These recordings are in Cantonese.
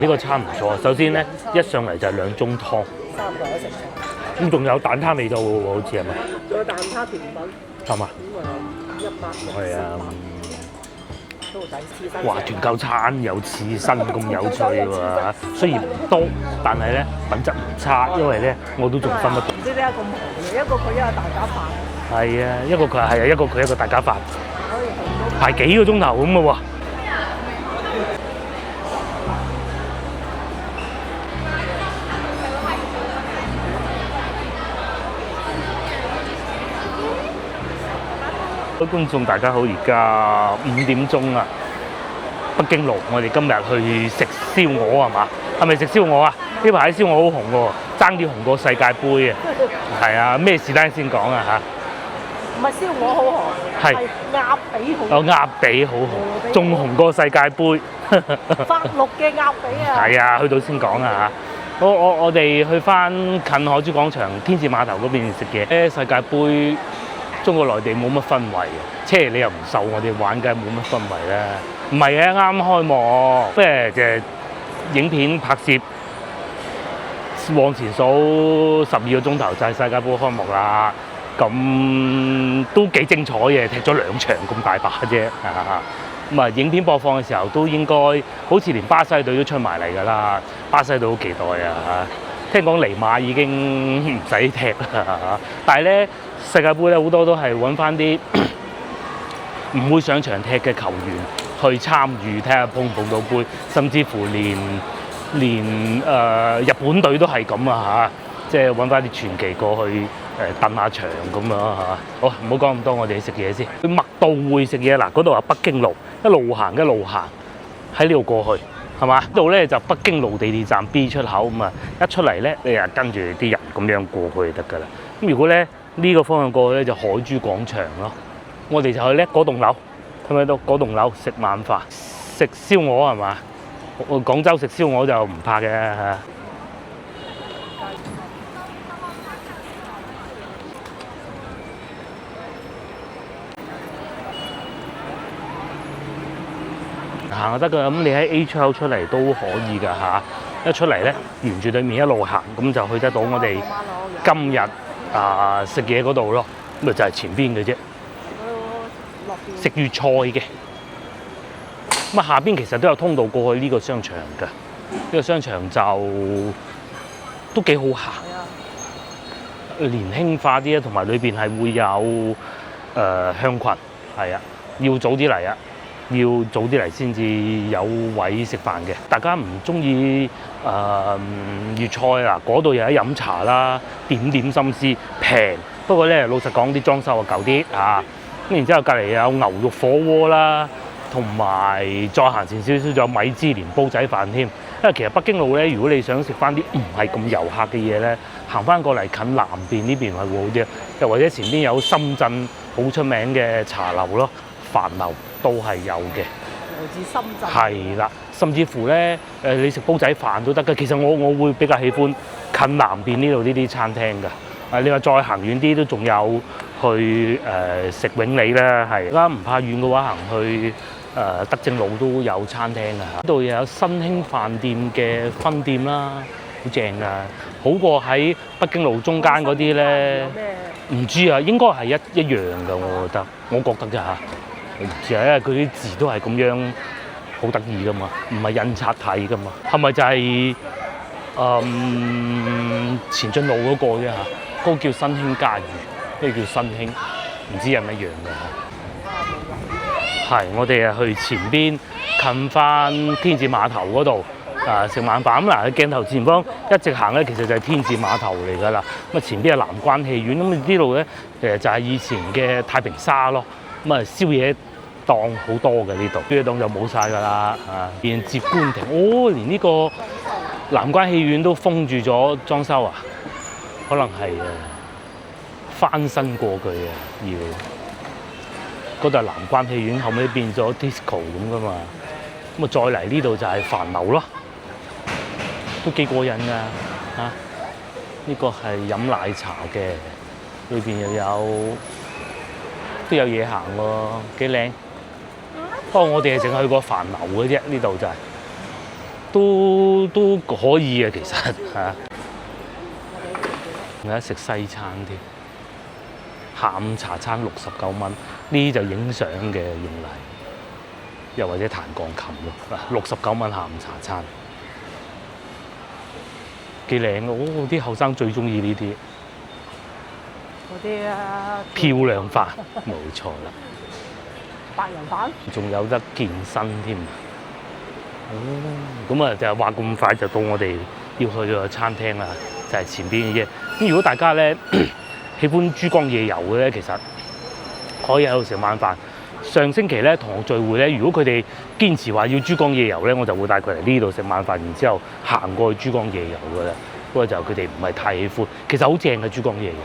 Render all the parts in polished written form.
呢個餐唔錯，首先咧一上嚟就係2盅湯，3個人食飯。咁仲有蛋撻味道喎，好似係咪？仲有蛋撻甜品。係嘛？咁啊100。係啊。哇！團購餐有刺身咁有趣喎，雖然唔多，但係咧品質唔差，因為咧我都仲分得到。唔知點解咁紅嘅，一個佢一個大家飯。係啊，一個佢係啊，一個佢一個大家飯。排幾個鐘頭咁嘅喎。各位觀眾大家好，而家5點鐘啊，北京路，我哋今日去食燒鵝係嘛？係咪食燒鵝啊？呢排啲燒鵝好紅喎，爭啲紅過世界盃啊！係啊，咩事單先講啊嚇？唔係燒鵝好紅，係鴨髀好紅。哦，鴨髀好紅，仲紅過世界盃。法綠嘅鴨髀啊！係啊，去到先講啊嚇。我哋去翻近海珠廣場天字碼頭嗰邊食嘢。世界盃。中國內地冇乜氛圍，即係你又唔受我哋玩，梗係冇乜氛圍啦。唔係嘅，啱開幕，即係影片拍攝往前數12個鐘頭就係世界盃開幕啦。咁都幾精彩嘅，踢咗2場咁大把啫。咁啊，影片播放嘅時候都應該好似連巴西隊都出埋嚟㗎啦。巴西隊好期待啊！聽講尼馬已經唔使踢啦，但係咧世界盃咧好多都係揾翻啲唔會上場踢嘅球員去參與，睇下捧唔捧到杯，甚至乎連日本隊都係咁啊嚇，即係揾翻啲傳奇過去燉下場咁樣嚇。好，唔好講咁多，我哋去食嘢先。去麥道匯食嘢嗱，嗰度係北京路，一路行喺呢度過去。係嘛？呢度咧就北京路地鐵站 B 出口咁啊，一出嚟咧你就跟住啲人咁樣過去就得㗎啦。咁如果咧呢個方向過去咧就海珠廣場咯。我哋就去咧嗰棟樓，睇唔睇到嗰棟樓食晚飯，食燒鵝係嘛？廣州食燒鵝就唔怕嘅嚇。行就得㗎，咁你喺 A 出口出嚟都可以㗎嚇。一出嚟咧，沿住對面一路行，咁就去得到我哋今日食嘢嗰度咯。咁咪就係前邊嘅啫，食粵菜嘅。咁啊下邊其實都有通道過去呢個商場㗎。呢個商場就都幾好行，年輕化啲啊，同埋裏邊係會有香裙，係啊，要早啲嚟啊！要早啲嚟先至有位食飯嘅。大家唔中意粵菜啊，嗰度又有飲茶啦，點心思平。不過咧，老實講啲裝修啊舊啲啊。咁然之後隔離有牛肉火鍋啦，同埋再行前少少仲有米芝蓮煲仔飯添。因為其實北京路咧，如果你想食翻啲唔係咁遊客嘅嘢咧，行翻過嚟近南邊呢邊係會好啲。又或者前邊有深圳好出名嘅茶樓咯，飯樓。都係有嘅，來自深圳。係啦，甚至乎咧，你食煲仔飯都得嘅。其實我會比較喜歡近南邊呢度呢啲餐廳㗎。你話再行遠啲都仲有去食永利啦，係。而家唔怕遠嘅話，行去德政路都有餐廳㗎。呢度又有新興飯店嘅分店啦，好正㗎，好過喺北京路中間嗰啲咧。唔知啊，應該係一樣㗎，我覺得啫嚇。唔知啊，因為佢啲字都係咁樣，好得意噶嘛，唔係印刷體噶嘛。係咪就係前進路嗰個啫嚇？嗰個叫新興家園，呢個叫新興，唔知係咪一樣嘅嚇？係，我哋去前邊近翻天字碼頭嗰度食晚飯。咁嗱，鏡頭前方一直行咧，其實就係天字碼頭嚟㗎啦。咁啊，前邊係南關戲院，咁呢度咧就係以前嘅太平沙咯。咁啊，宵夜檔好多嘅呢度，宵夜檔就冇晒㗎啦。連接官亭，連呢個南關戲院都封住咗裝修啊，可能係翻新過佢啊，要嗰度係南關戲院，後尾變咗 disco 咁㗎嘛。咁啊，再嚟呢度就係飯樓咯，都幾過癮㗎嚇。呢個係飲奶茶嘅，裏邊又有。都有嘢行喎，幾靚。不過我哋係淨係去過飯樓嘅啫，呢度就係都可以嘅其實嚇。有得食西餐添，下午茶餐69蚊，呢啲就影相嘅用嚟，又或者彈鋼琴咯。69蚊下午茶餐，幾靚嘅。哦，啲後生最中意呢啲。嗰啲啊，漂亮飯，冇錯啦。白人飯，仲有得健身添。哦，咁啊就係話咁快就到我哋要去個餐廳啦，就係前邊嘅啫。咁如果大家咧喜歡珠江夜遊嘅咧，其實可以喺度食晚飯。上星期咧同學聚會咧，如果佢哋堅持話要珠江夜遊咧，我就會帶佢嚟呢度食晚飯，然之後行過去珠江夜遊㗎啦。不過就佢哋唔係太喜歡，其實好正嘅珠江夜遊。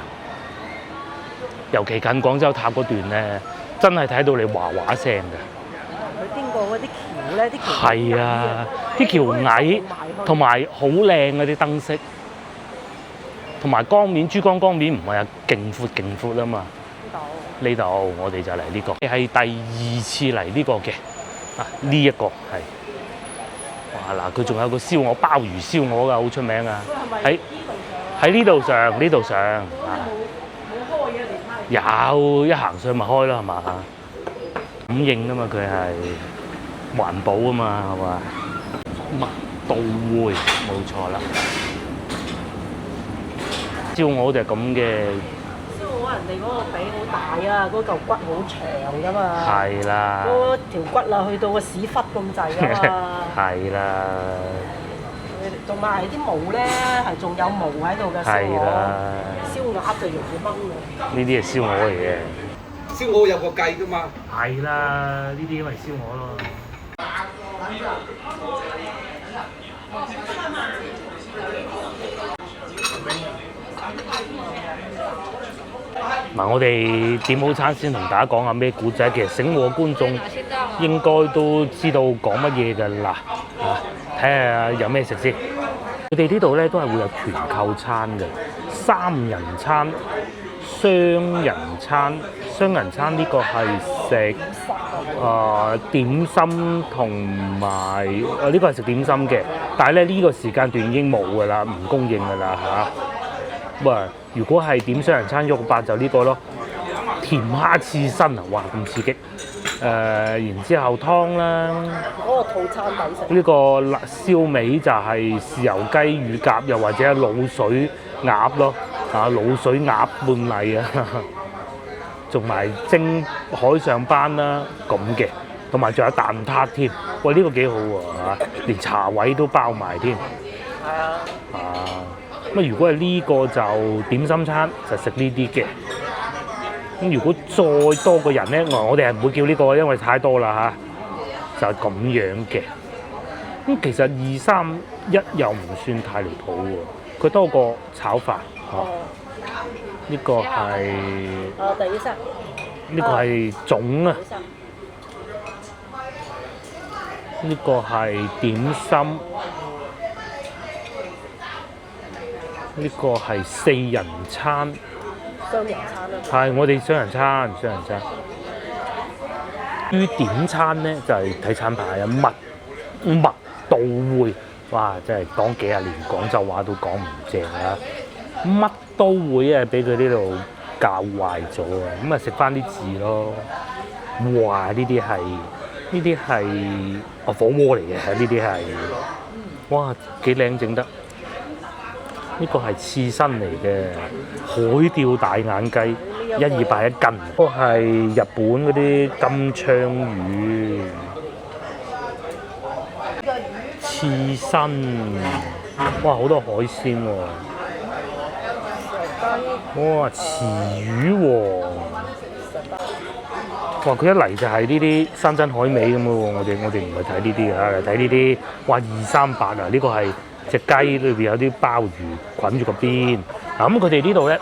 尤其近廣州塔嗰段咧，真係睇到你嘩嘩聲嘅。佢經過嗰啲橋咧，啲橋係啊，啲橋矮，同埋好靚嗰啲燈飾，同埋江面，珠江江面唔係啊勁闊啊嘛。呢度我哋就嚟呢個，係第2次嚟呢個嘅。啊，呢一個係。哇嗱，佢仲有個燒鵝，鮑魚燒鵝㗎，好出名啊！喺呢度上啊。有一行上咪開咯，係嘛？感應啊嘛，佢係環保啊嘛，係嘛？麥道匯冇錯啦。燒鵝就係咁嘅。燒鵝人哋嗰個髀好大啊，嗰嚿骨好長噶嘛。係啦。嗰條骨啊，去到個屎忽咁滯噶嘛。係啦。同埋啲毛咧係仲有毛喺度嘅燒鵝。燒鴨就容易掹嘅。呢啲係燒鵝嚟嘅。燒鵝有個計㗎嘛。係啦，呢啲咪燒鵝咯。嗱，我哋點好餐先，同大家講下咩古仔。其實醒目嘅觀眾應該都知道講乜嘢㗎啦。睇下有咩食先。佢哋呢度咧都係會有團購餐嘅，3人餐、雙人餐。雙人餐呢個係食點心同埋呢個係食點心嘅，但係咧呢個時間段已經冇㗎啦，唔供應㗎啦嚇。咁啊，如果係點雙人餐168就呢個咯，甜蝦刺身啊，哇咁刺激！然之後湯啦，嗰個套餐抵食。呢個燒味就係豉油雞乳鴿，又或者滷水鴨咯，滷水鴨半例啊，同埋蒸海上斑啦咁嘅，同埋仲有蛋撻添。喂，呢個幾好喎嚇，連茶位都包埋添。係啊。咁如果係呢個就點心餐，就食呢啲嘅。咁如果再多個人咧，我哋係唔會叫呢個，因為太多啦嚇，就咁樣嘅。咁其實2、3、1又唔算太離譜喎，佢多個炒飯嚇。呢個係呢個係粽啊，呢個係點心，呢個係4人餐。雙人餐啦，係我哋雙人餐。於點餐咧就係睇餐牌啊，麥道匯，哇！真係講幾十年廣州話都講唔正啊！乜都會啊，俾佢呢度教壞咗啊！咁啊食翻啲字咯。哇！呢啲係火鍋嚟嘅，呢啲係哇幾靚整得。呢個係刺身嚟嘅，海釣大眼雞，128一斤。都係日本嗰啲金槍魚，刺身，哇好多海鮮喎，哇池魚喎，哇佢一嚟就係呢啲山珍海味咁喎，我哋唔係睇呢啲㗎，睇呢啲，哇238啊，呢個係。隻雞裏邊有啲鮑魚捆住個邊，嗱咁佢哋呢度咧，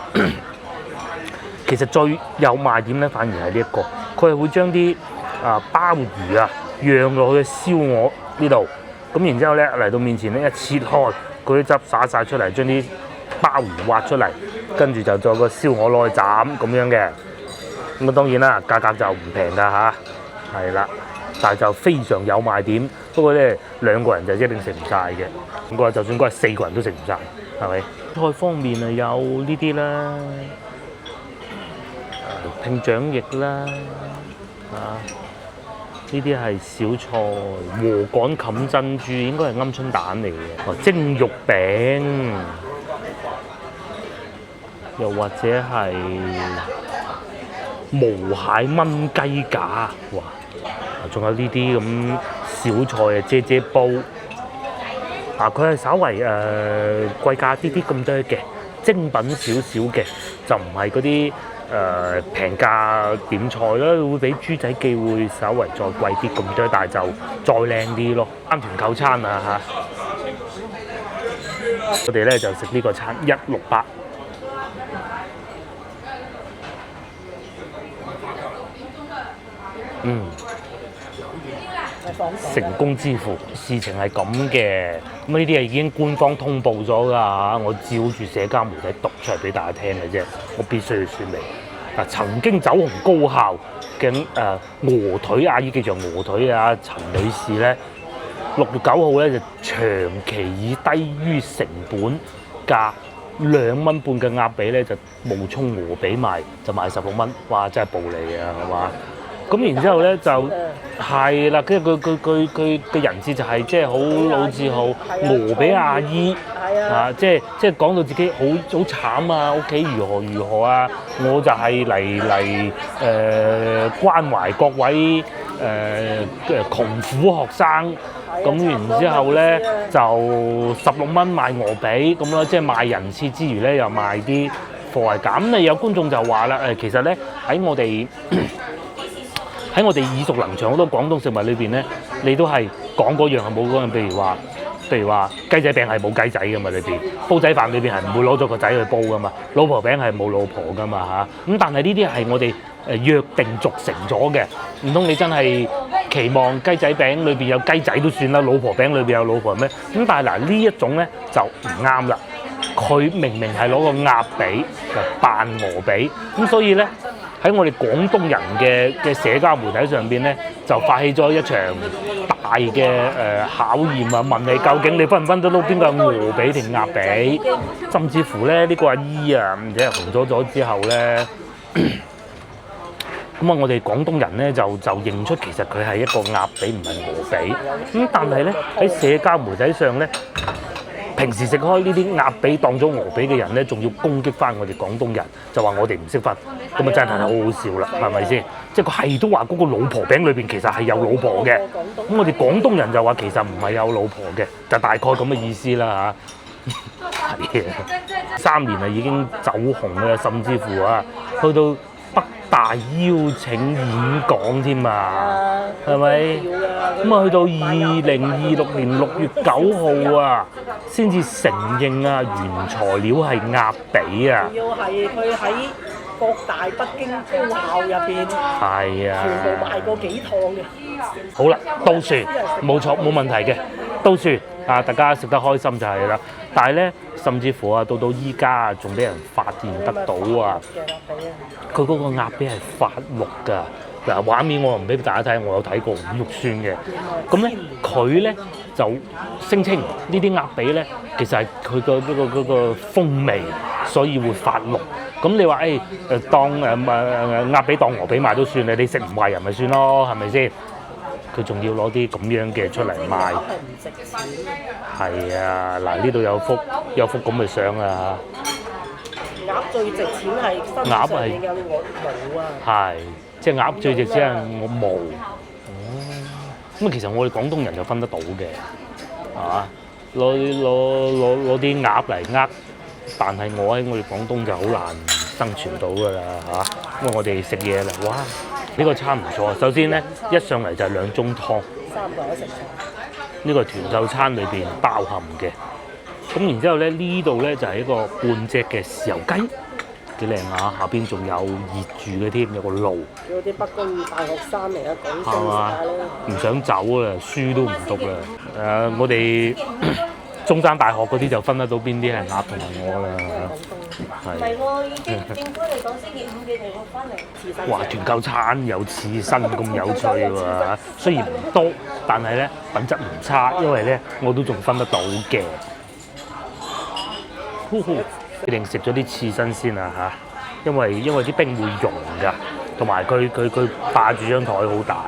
其實最有賣點咧，反而係呢一個，佢係會將啲鮑魚啊釀落去燒鵝呢度，咁然之後咧嚟到面前咧一切開，嗰啲汁灑晒出嚟，將啲鮑魚挖出嚟，跟住就做個燒鵝攞去斬咁樣嘅，咁啊當然啦，價格就唔平㗎嚇，係啦，但係就非常有賣點。不過咧2個人就一定食唔晒嘅，咁個就算嗰係4個人都食唔晒，係咪？菜方面啊有呢啲啦，拼掌翼啦，呢啲係小菜，禾稈冚珍珠應該係鵪鶉蛋嚟嘅，蒸肉餅，又或者係無蟹炆雞架，哇！仲有呢啲咁小菜啊，啫煲，佢係稍為貴價啲咁多嘅，精品少少嘅，就唔係嗰啲平價點菜啦，會比豬仔記會稍為再貴啲咁多，但係就再靚啲咯。3團購餐啊嚇，我哋咧就食呢個餐168。成功支付，事情係咁嘅，咁呢啲係已經官方通報咗㗎嚇，我照住社交媒體讀出嚟俾大家聽嘅啫，我必須要説明。曾經走紅高校嘅鵝腿阿姨，記住鵝腿啊，陳女士咧，6月9號咧就長期以低於成本價2蚊半嘅鴨髀咧，就冒充鵝髀賣，就賣16蚊，哇！真係暴利啊，係嘛？咁然之後咧就係啦，跟住佢嘅人設就係即係好老字號鵝髀阿姨即係講到自己好慘啊，屋企如何啊，我就係嚟關懷各位窮苦學生，咁然之後咧就16蚊賣鵝髀咁咯，即係賣人設之餘咧又賣啲貨係咁。有觀眾就話啦，其實咧喺我哋耳熟能詳好多廣東食物裏邊咧，你都係講嗰樣係冇嗰樣，譬如話雞仔餅係冇雞仔噶嘛，裏邊煲仔飯裏邊係唔會攞咗個仔去煲噶嘛，老婆餅係冇老婆噶嘛嚇。咁但係呢啲係我哋約定俗成咗嘅，唔通你真係期望雞仔餅裏邊有雞仔都算啦，老婆餅裏邊有老婆咩？咁但係嗱呢一種咧就唔啱啦，佢明明係攞個鴨髀就扮鵝髀，咁所以咧。喺我哋廣東人嘅社交媒體上邊咧，就發起咗一場大嘅考驗啊！問你究竟你分唔分得到邊個係鵝髀定鴨髀？甚至乎咧呢個阿姨啊，唔知係紅咗之後咧，咁我哋廣東人咧就認出其實佢係一個鴨髀，唔係鵝髀。咁但係咧喺社交媒體上咧。平時食開呢啲鴨髀當咗鵝髀嘅人咧，仲要攻擊翻我哋廣東人，就話我哋唔識分，咁啊真係好好笑啦，係咪先？即係佢係都話嗰個老婆餅裏邊其實係有老婆嘅，咁我哋廣東人就話其實唔係有老婆嘅，就大概咁嘅意思啦嚇。係3年啊已經走紅啦，甚至乎啊去到北大邀請演講添啊，係咪？咁啊去到2026年6月9號啊，先至承認啊原材料係鴨髀啊！要係佢喺各大北京高校入邊，係啊，全部賣過幾趟嘅。好啦，都算冇錯冇問題嘅，都算啊！大家食得開心就係啦。但係咧，甚至乎啊，到依家啊，仲俾人發現得到啊，佢嗰個鴨髀係發綠㗎。嗱，畫面我唔俾大家睇，我有睇過，唔肉酸嘅。咁咧，佢咧就聲稱呢啲鴨髀咧，其實係佢個嗰個風味，所以會發綠。咁你話當鴨髀當鵝髀賣都算啦，你食唔壞人咪算咯，係咪先？佢仲要攞啲咁樣嘅出嚟賣，係啊！嗱，呢度有幅咁嘅相啊嚇。鴨最值錢係身上面嘅毛啊！係。即係鴨最值錢係我毛，咁其實我哋廣東人就分得到嘅，係嘛？攞啲鴨嚟但係我喺我哋廣東就好難生存到㗎啦，嚇！因為我哋食嘢啦，哇！呢個餐唔錯，首先咧一上嚟就係2盅湯，3個人食晒。呢個團購餐裏邊包含嘅，咁然之後咧呢度咧就係一個半隻嘅豉油雞。幾靚啊！下邊仲有熱住嘅添，有個爐。有啲北京大學生嚟啊，講真話咧，唔想走啦，書都唔讀啦。我哋中山大學嗰啲就分得到邊啲係鴨同埋我啦。唔係喎，已經政府嚟講星期5嘅地方翻嚟刺身。哇！團購餐有刺身咁有趣喎，雖然唔多，但係咧品質唔差，因為咧我都仲分得到嘅。決定食咗啲刺身先啊嚇，因為啲冰會溶㗎，同埋佢霸住張台好大。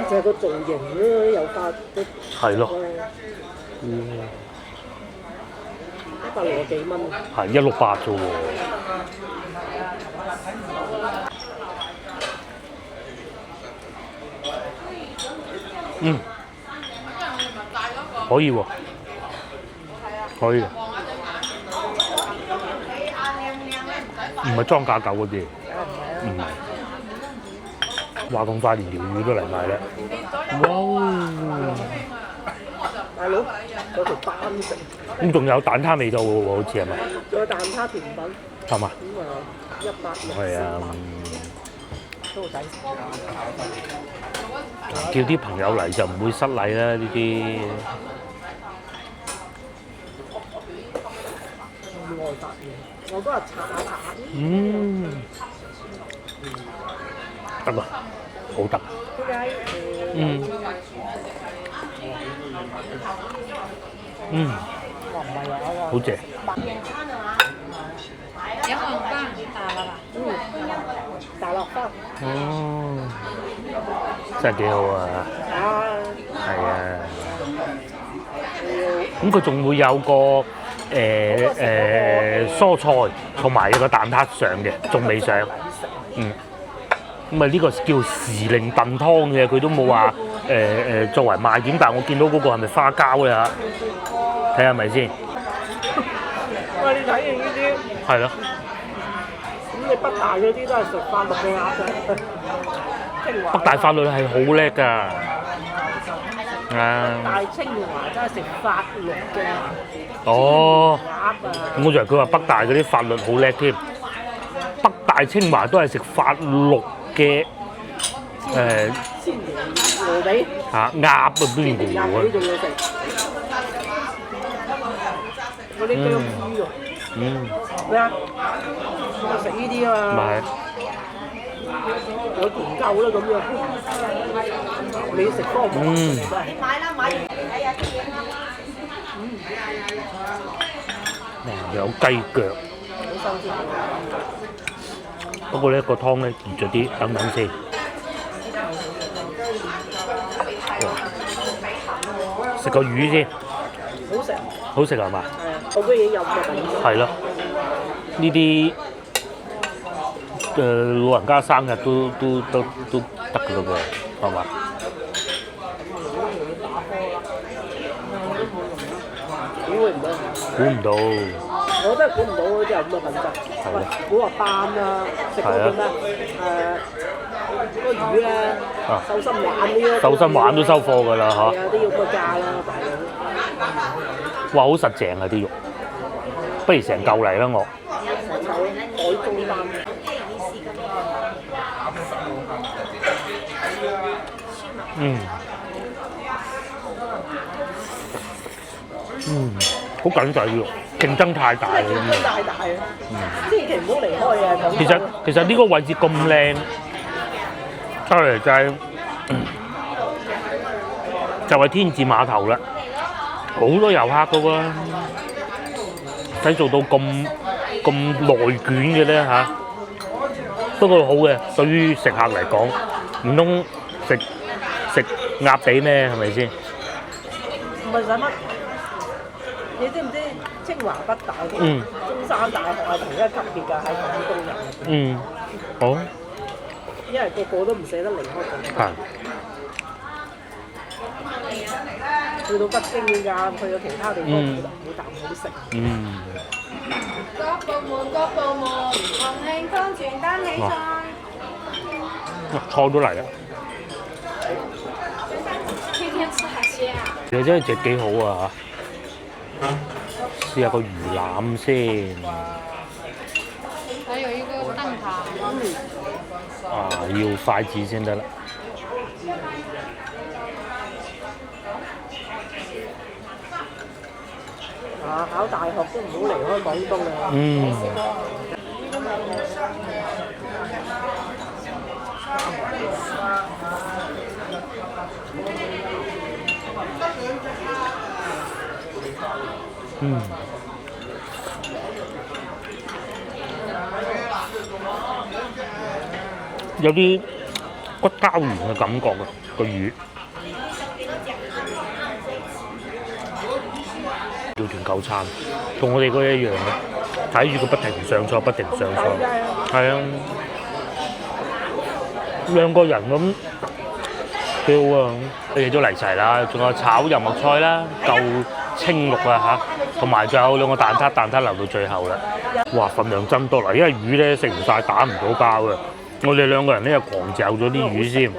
就係個造型咯，有發啲。係咯。160幾蚊。係168啫喎。可以喎。可以。唔係裝假狗嗰啲，唔係。話咁快連條魚都嚟埋啦！哇！大佬，嗰條單食。咁仲有蛋撻味道喎，好似係咪？仲有蛋撻甜品。係嘛？咁啊，160。係啊。都好抵。叫啲朋友嚟就唔會失禮啦，呢啲。外發嘢，我嗰日查下。得啊，好得。點解？唔係啊，好正。有冇班大啦？大落花。真係幾好啊！係啊。咁佢仲會有個蔬菜同埋有個蛋撻上嘅，仲未上。咁啊呢個叫時令燉湯嘅，佢都冇話作為賣點，但係我見到嗰個係咪花膠咧嚇？睇下係咪先？喂，你睇完呢啲？係咯。咁你北大嗰啲都係食法律嘅鴨嘅。北大法律係好叻㗎。大清華真係食法律嘅。哦。鴨啊！我以為佢話北大嗰啲法律好叻添。北大清華都係食法律嘅鮮鵝髀嚇鴨啊邊個啊？仲要食嗰啲薑豬肉。咩啊？食呢啲啊嘛。有團購啦咁樣。你食多唔？你買啦，買完睇下啲嘢啦。有雞腳。好新鮮。不過咧個湯咧熱咗啲，等等先。食個魚先。好食。好食係嘛？係啊，我居然有個品質。係咯，呢啲老人家生日都得㗎咯喎，係嘛？估唔到。我真係估唔到有咁嘅品質。喂，估話斑啊，食嗰個咩？嗰個魚咧，手心鯇呢個。手心鯇都收貨㗎啦，嚇。係啊，都要個價啦，大佬。哇，好實淨啊啲肉，不如成嚿嚟啦我。海中斑。好緊細肉，競爭太大啦。競爭太大啊！千祈唔好離開啊！其實呢個位置咁靚，出嚟就係天字碼頭啦，好多遊客噶喎，使做到咁內卷嘅咧嚇。不過好嘅，對於食客嚟講，唔通食鴨髀咩？係咪先？唔係使乜？你知唔知清華北大同中山大學係同一級別㗎？喺廣東人。好。因為個個都唔捨得離開廣東。去到北京㗎，去到其他地方冇啖好食。各部門，重慶方傳單起菜。菜都嚟啦！天天吃海鮮啊！其實真係隻幾好啊嚇！試下個魚腩先。還有一個蛋撻。要筷子先得啦。考大學都唔好離開廣東啊！有啲骨膠原嘅感覺啊，個魚。叫團購餐，同我哋嗰一樣嘅，睇住佢不停上菜，不停上菜，係啊，兩個人咁幾好啊！你哋都嚟齊啦，仲有炒油麥菜啦，夠青綠啊嚇，同埋仲有兩個蛋撻，蛋撻留到最後啦。哇，份量真多啦，因為魚咧食唔晒，打唔到包嘅。我哋兩個人咧又狂嚼咗啲魚先，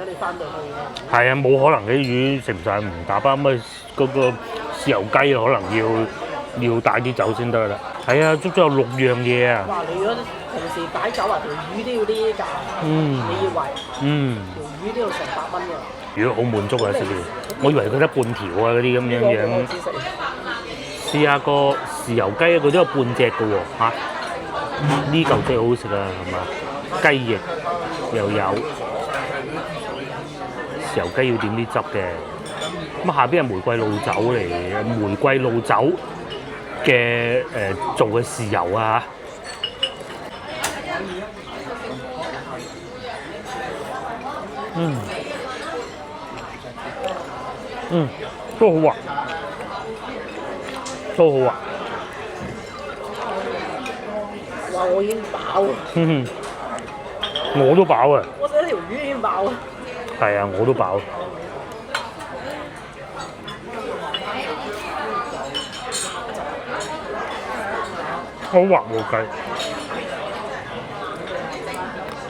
係啊，冇可能啲魚食唔晒唔打包，咁啊嗰個豉油雞可能要帶啲酒先得啦。係啊，足足有6樣嘢啊！哇！你如果平時擺酒啊，條魚都要啲價，你以為？條魚都要成100蚊嘅。魚好滿足啊！食完，我以為佢得半條啊嗰啲咁樣。試下個豉油雞，佢都有半隻嘅喎嚇。呢嚿真係好好食啊，係嘛？雞翼又有豉油雞要點啲汁嘅。咁下邊係玫瑰露酒嚟嘅，玫瑰露酒嘅做嘅豉油啊都好啊，都好啊。哇！我已經飽啊。我都飽啊。我食一條魚已經飽啊。係啊，我都飽。好滑喎雞，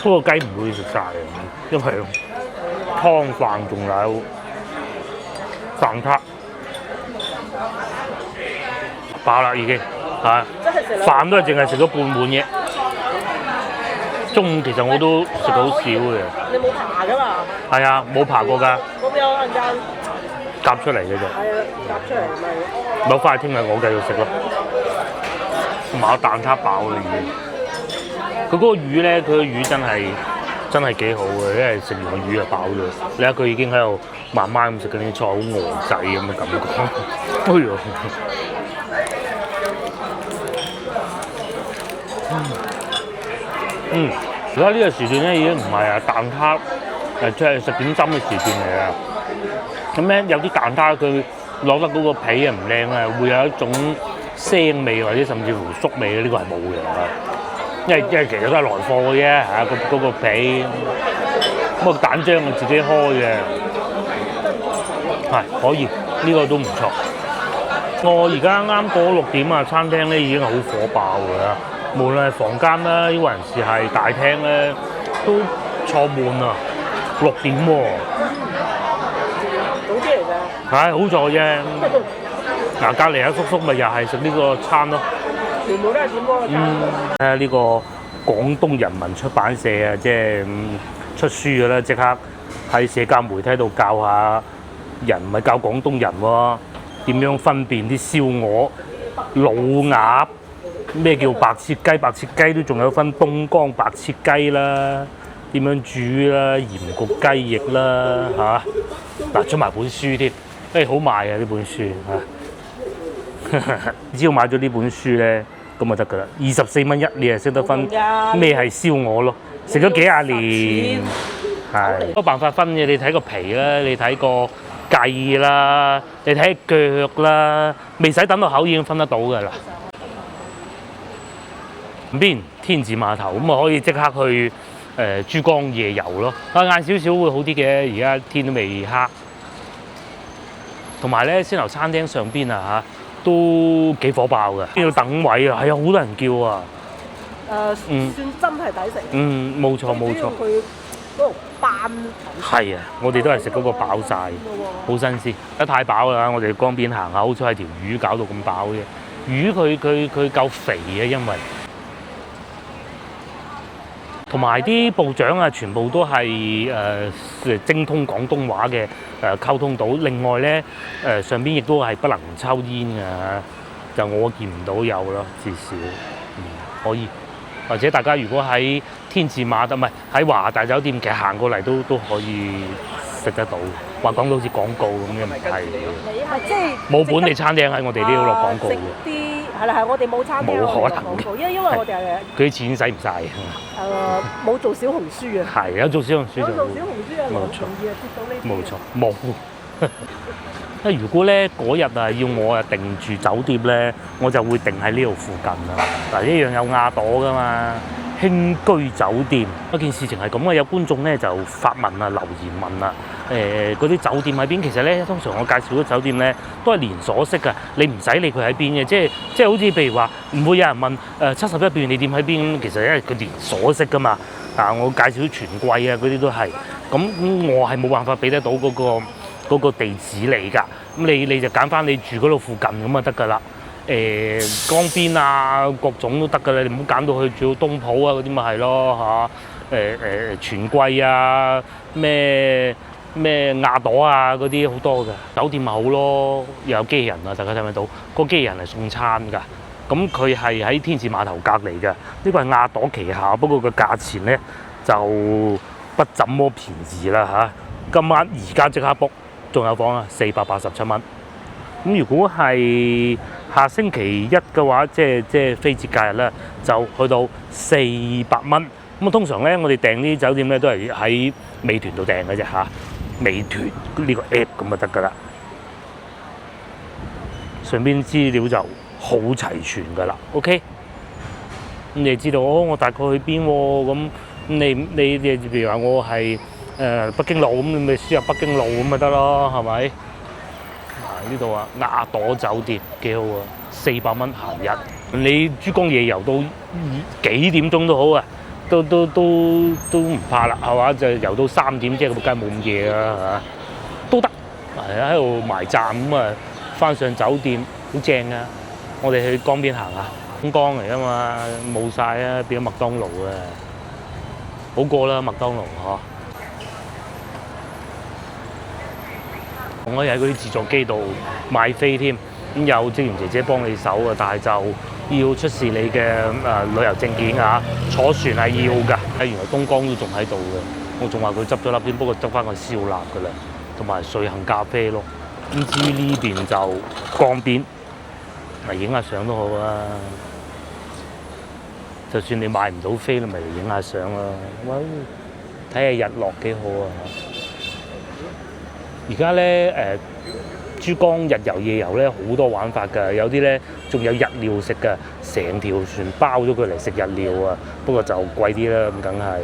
不過雞唔會食晒嘅，因為湯飯仲有飯撻，飽啦已經嚇，飯都係淨係食咗半碗嘢。中午其實我都食好少嘅。你冇爬㗎嘛？係啊，冇爬過㗎。咁有陣間夾出嚟嘅啫。係啊，夾出嚟咪。攞翻去聽日我繼續食咯。同埋個蛋撻飽啦已經。佢嗰個魚咧，佢個魚真係幾好嘅，因為食完個魚就飽咗。你睇佢已經喺度慢慢咁食緊啲菜，好餓仔咁嘅感覺。哎呦！而家呢個時段咧已經唔係啊蛋撻即係食點心嘅時段嚟啊。咁咧有啲蛋撻佢攞得嗰個皮啊唔靚啊，會有一種腥味或者甚至乎粟味，呢個係冇嘅。因為其實都係來貨嘅啫嚇，嗰個皮咁個蛋漿係自己開嘅，係可以呢個都唔錯。我而家啱過6點啊，餐廳咧已經好火爆㗎啦。無論係房間啦，抑或是係大廳咧，都坐滿啊！6點喎，早啲嚟㗎。係好在啫。嗱，隔離阿叔叔咪又係食呢個餐咯。全部都係點嗰個餐。呢個廣東人民出版社啊，即係出書嘅啦，即刻喺社交媒體度教下人，唔係教廣東人喎，點樣分辨啲燒鵝、老鴨。咩叫白切雞？白切雞都仲有分東江白切雞啦，點樣煮啦，鹽焗雞翼啦嚇。嗱，出埋本書添，好賣啊呢本書嚇。只要買咗呢本書咧，咁就得㗎啦。24蚊一，你係識得分咩係燒鵝咯？食咗幾廿年，係冇辦法分嘅。你睇個皮啦，你睇個計啦，你睇腳啦，未使等到口已經分得到㗎啦。邊天字碼頭咁啊，可以即刻去珠江夜遊咯。晏少少會好啲嘅，而家天都未黑。同埋咧，先頭餐廳上邊啊嚇，都幾火爆嘅，要等位啊，係啊，好多人叫啊。算真係抵食。冇錯冇錯。佢嗰度斑。係啊，我哋都係食嗰個飽晒，好新鮮。得太飽啦，我哋江邊行下，好彩係條魚搞到咁飽嘅。魚佢夠肥嘅，因為。同埋啲部長啊，全部都係精通廣東話嘅溝通到。另外咧上邊亦都係不能抽煙㗎，就我見唔到有咯，至少可以。或者大家如果喺天字碼唔係喺華大酒店，其實行過嚟都可以食得到。話講到好似廣告咁嘅，唔係即係冇本地餐廳喺我哋呢度落廣告嘅。啲係啦，係我哋冇餐廳冇可能廣告，因為我哋係佢啲錢使唔晒冇做小紅書啊。係有做小紅書就有做小紅書啊，容易啊接到呢啲。冇錯，冇。如果咧嗰日啊要我啊定住酒店咧，我就會定喺呢度附近啦。嗱，一樣有亞朵噶嘛，興居酒店。一件事情係咁啊，有觀眾咧就發問啊，留言問啊，嗰啲酒店喺邊？其實咧，通常我介紹嗰酒店咧都係連鎖式㗎，你唔使理佢喺邊嘅，即係好似譬如話唔會有人問71便利店喺邊咁，其實因為佢連鎖式㗎嘛。我介紹啲全季啊嗰啲都係，咁我係冇辦法俾得到嗰個地址你㗎，咁你就揀翻你住嗰度附近咁就得㗎啦。江邊啊，各種都得㗎啦，你唔好揀到去住到東圃啊嗰啲咪係咯嚇。全季啊，咩亞朵啊嗰啲好多㗎，酒店咪好咯，又有機器人啊，大家睇唔睇到？個機器人係送餐㗎，咁佢係喺天字碼頭隔離嘅，呢個係亞朵旗下，不過個價錢咧就不怎麼便宜啦嚇。今晚而家即刻 book。仲有房啊，487蚊。咁如果係下星期一嘅話，即係非節假日咧，就去到400蚊。咁通常咧，我哋訂呢啲酒店咧都係喺美團度訂嘅啫嚇。美團呢個 app 咁就得㗎啦。上邊資料就好齊全㗎啦。OK。咁你知道我大概去邊喎？咁你譬如話我係北京路咁，你咪輸入北京路咁咪得咯，係咪？呢度啊，亞朵酒店幾好啊，400蚊閒日。你珠江夜遊到幾點鐘都好啊，都唔怕啦，係嘛？就遊到3點啫，咁梗係冇咁夜啦，係嘛？都得，係啊，喺度埋站咁啊，翻上酒店好正啊！我哋去江邊行下，東江嚟㗎嘛，冇晒啊，變咗麥當勞啊，好過啦麥當勞嗬。我可以喺嗰啲自助機度買飛添，咁有職員姐姐幫你手啊，但係就要出示你嘅旅遊證件啊，坐船係要㗎。原來東江都仲喺度嘅，我仲話佢執咗粒添，不過執翻個燒臘㗎啦，同埋瑞幸咖啡咯。咁至於呢邊就江邊，嚟影下相都好啊。就算你買唔到飛，你咪嚟影下相咯。哇，睇下日落幾好啊！而家咧珠江日遊夜遊咧好多玩法㗎，有啲咧仲有日料食㗎，成條船包咗佢嚟食日料啊！不過就貴啲啦，咁梗係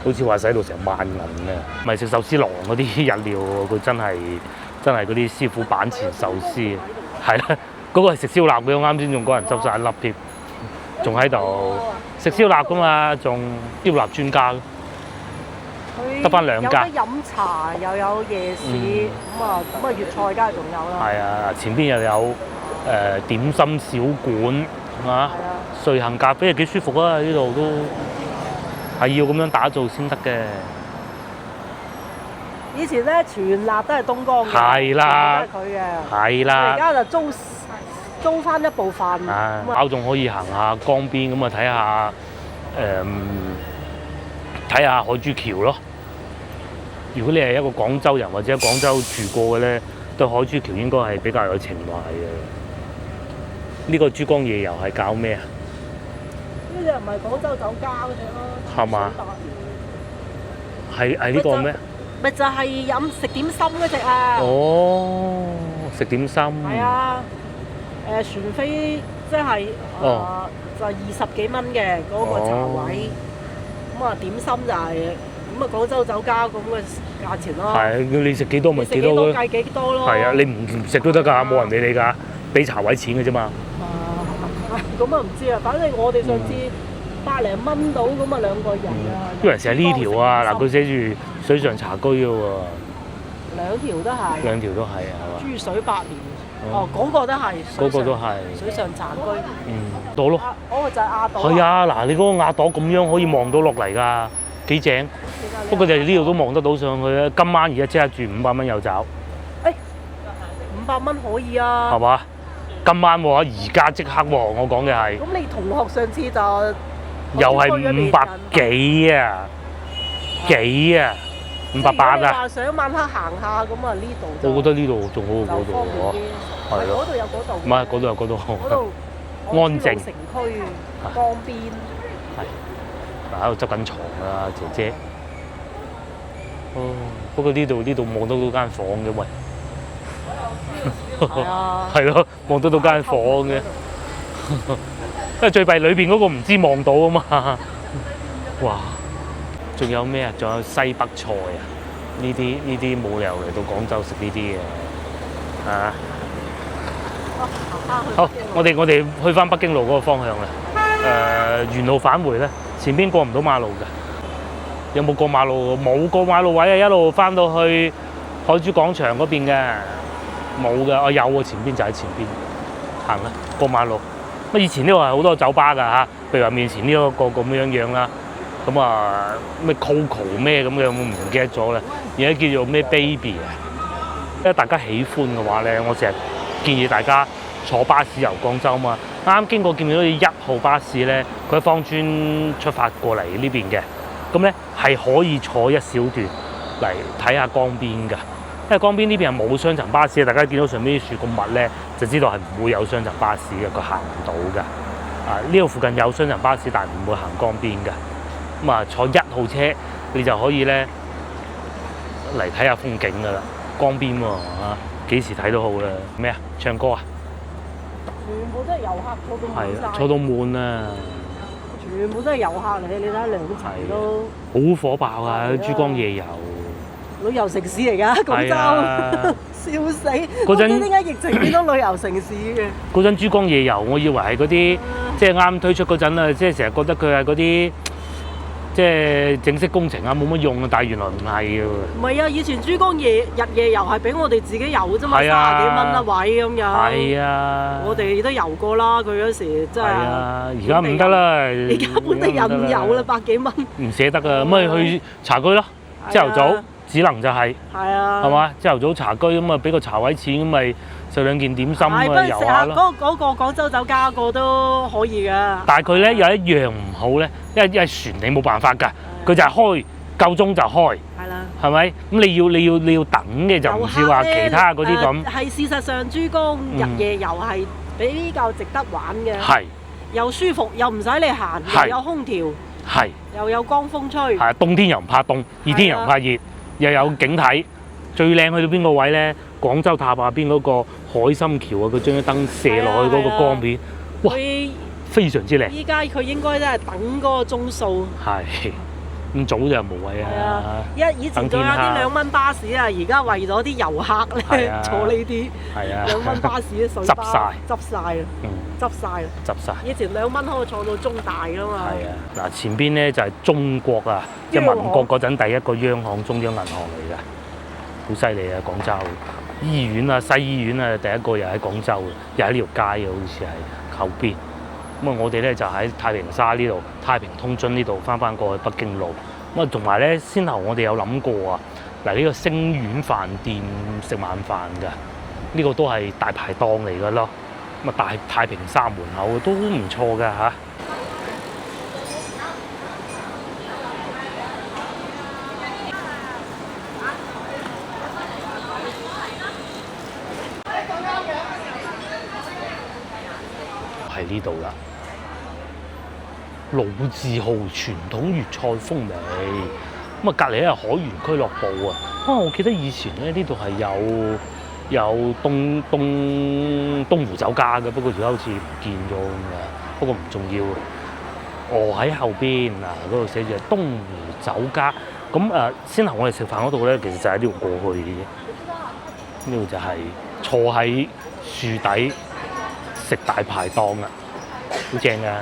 好似話使到成萬銀嘅，咪食壽司郎嗰啲日料，佢真係嗰啲師傅板前壽司，係啦，嗰個係食燒臘嘅，我啱先仲嗰人執晒一粒添，仲喺度食燒臘㗎嘛，仲燒臘專家。得翻2間，有得飲茶又有夜市，咁啊粵菜梗係仲有啦。係啊，前邊又有點心小館啊，瑞幸咖啡幾舒服啊！呢度都係要咁樣打造先得嘅。以前咧全立都係東江嘅，係啦，都係佢嘅，係啦。而家就租翻一部分。我仲可以行下江邊咁啊，睇下海珠橋咯。如果你係一個廣州人或者喺廣州住過嘅咧，對海珠橋應該係比較有情懷嘅。呢個珠江夜遊係搞咩啊？呢隻唔係廣州酒家嗰隻咯。係嘛？係呢個咩？咪就係食點心嗰隻啊！哦，食點心。係啊，船飛即係就20幾蚊嘅嗰個茶位，咁啊點心就係咁啊廣州酒家咁嘅價錢咯。係，你食幾多咪幾多咯。計幾多咯？係啊，你唔食都得㗎，冇人理你㗎，俾茶位錢嘅啫嘛。咁啊唔知啊，反正我哋上次100零蚊到咁啊2個人啊。因為成日呢條啊，嗱佢寫住水上茶居嘅喎。2條都係。2條都係係嘛？珠水百年。哦，嗰個都係。嗰個都係。水上茶居。朵咯。嗰個就係亞朵。係啊，嗱你嗰個亞朵咁樣可以望到落嚟㗎，幾正。不過就呢度都望得到上去啊！今晚而家即刻住500蚊有找。500蚊可以啊。係嘛？今晚喎，而家即刻喎，我講嘅係。咁你同學上次就又係500幾啊，幾啊，580啊。你話想晚黑行下咁啊，呢度我覺得呢度仲好過嗰度喎。係咯。嗰度有嗰度。唔係，嗰度有嗰度。嗰度安靜。城區江邊。係。嗱喺度執緊床啊，姐姐。哦，不過呢度望到間房嘅喂。係啊。係咯，望到間房嘅。因為最弊裏邊嗰個唔知望到啊嘛。哇！仲有咩啊？仲有西北菜啊！呢啲冇理由嚟到廣州食呢啲嘅。啊！好，我哋去翻北京路嗰個方向啦。沿路返回咧，前邊過唔到馬路㗎。有冇過馬路？冇過馬路位啊！一路翻到去海珠廣場嗰邊嘅，冇嘅。我有喎，前邊就喺前邊行啦，過馬路。咁以前呢度係好多酒吧㗎嚇，譬如話面前呢一個咁樣啦。咁啊咩 Coco 咩咁嘅，我唔記得咗啦。而家叫做咩 Baby 啊。因為大家喜歡嘅話咧，我成日建議大家坐巴士遊廣州嘛。啱啱經過見到1號巴士咧，佢喺芳村出發過嚟呢邊嘅。咁咧係可以坐一小段嚟睇下江邊㗎。因為江邊呢邊係冇雙層巴士，大家見到上邊啲樹咁密咧，就知道係唔會有雙層巴士嘅，佢行唔到㗎。啊，呢度附近有雙層巴士，但係唔會行江邊㗎。咁啊，坐1號車你就可以咧嚟睇下風景㗎啦，江邊喎嚇，幾時睇都好啦。咩啊？唱歌啊？全部都係遊客，坐到滿晒。坐到滿啊！全部都係遊客嚟，你睇下兩層都好火爆啊！珠江夜遊，旅遊城市嚟㗎，廣州，笑死！嗰陣點解疫情變咗旅遊城市嘅？嗰陣珠江夜遊，我以為係嗰啲即係啱推出嗰陣啊，即係成日覺得佢係嗰啲即係整飾工程啊，冇乜用啊，但係原來唔係㗎喎。唔係啊，以前珠江日夜遊係俾我哋自己遊啫嘛，30幾蚊一位咁樣。係啊，我哋都遊過啦，佢嗰時真係。係啊，而家唔得啦。而家本地人唔遊啦，100幾蚊。唔捨得啊，咁咪去茶居咯，朝頭早。只能就係，係嘛？朝頭早茶居咁啊，俾個茶位錢咁咪食2件點心咁啊遊下咯。嗰個廣州酒家個都可以㗎。但係佢咧有一樣唔好咧，因為船你冇辦法㗎，佢就係開夠鐘就開。係啦。係咪？咁你要等嘅，就唔似話其他嗰啲咁。係事實上，珠江日夜遊係比較值得玩嘅。係。又舒服，又唔使你行，又有空調。係。又有江風吹。係，冬天又唔怕凍，熱天又唔怕熱。又有景睇，最靚去到邊個位咧？廣州塔下邊嗰個海心橋啊，佢將啲燈射落去嗰個光片，哇，非常之靚。依家佢應該都係等嗰個鐘數。係，咁早就無謂啊。以前仲有啲2蚊巴士啊，而家為咗啲遊客咧坐呢啲2蚊巴士水巴，執晒啦，執晒啦，執晒。以前2蚊可以坐到中大㗎嘛。係啊，嗱前邊咧就係中國啊，即係民國嗰陣第一個央行中央銀行嚟㗎，好犀利啊！廣州醫院啊，西醫院啊，第一個又喺廣州，又喺呢條街嘅，好似係後邊。咁啊，我哋咧就喺太平沙呢度，太平通津呢度翻過去北京路。咁啊，同埋咧，先後我哋有諗過啊，嗱呢個星苑飯店食晚飯㗎，呢個都係大排檔嚟㗎咯。咁啊，太平沙門口都唔錯㗎嚇。喺呢度啦，老字號傳統粵菜風味。咁啊，隔離咧係海員俱樂部啊。我記得以前咧呢度係有東湖酒家嘅，不過而家好似唔見咗咁嘅。不過唔重要。喺後邊嗱，嗰度寫住東湖酒家。咁先頭我哋食飯嗰度咧，其實就喺呢度過去嘅啫。呢度就係坐喺樹底食大排檔啊，好正啊！